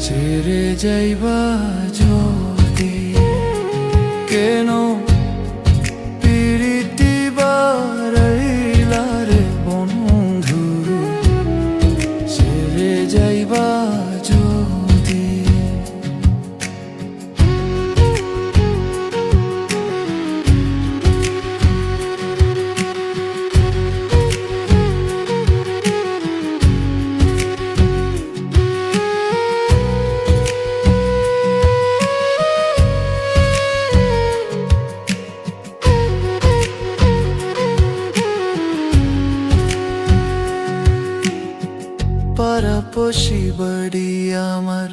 ছেড়ে যাইবা যদি কেন পিরিতি বারাইলা রে বন্ধু, ছেড়ে যাইবা যদি। পাড়াপড়শি বাড়ি আমার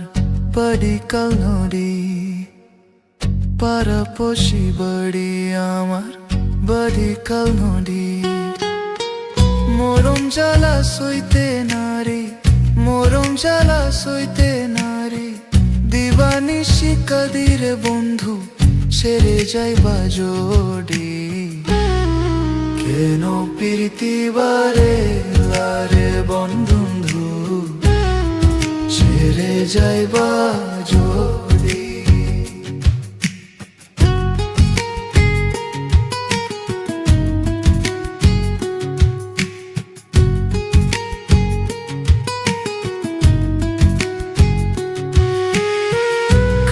বাড়ি কালনড়ি, পাড়াপড়শি বাড়ি আমার বাড়ি কালনড়ি। মরম জ্বালা সইতে নারী, মরম জ্বালা সইতে নারী, দিবানিশি কাদিরে বন্ধু, ছেড়ে যাইবা যদি কেন প্রীতি বারে লারে বন্ধু, ছেড়ে যাইবা যদি।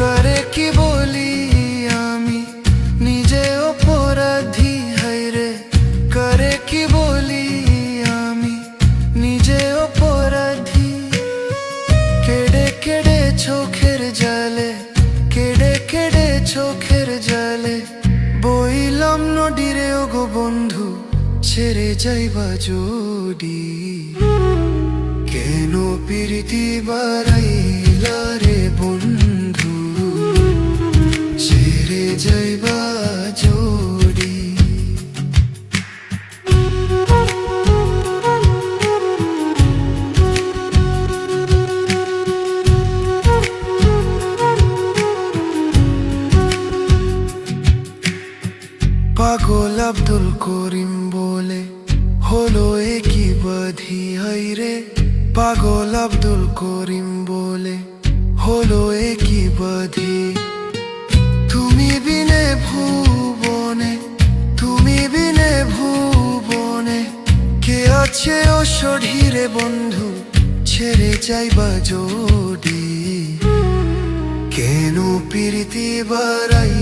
করে কি বলি আমি নিজে অপরাধী হায়রে, করে কি বলি আমি নিজে অপরাধী। কেড়ে কেড়ে চোখের জালে, কেড়ে কেড়ে চোখের জালে, বইলাম নদীরে ওগো বন্ধু, ছেড়ে যাইবা যদি কেন প্রীতি বারাইলা রে বন্ধু, ছেড়ে যাইবা যদি। পাগল আব্দুল করিম বলে হলো একই বাধি হায়রে, পাগল আব্দুল করিম বলে হলো একই বাধি। তুমি বিনে ভুবনে, তুমি বিনে ভুবনে, কে আছে ও সঢিরে বন্ধু, ছেড়ে যাইবা যদি কেন প্রীতি বারাই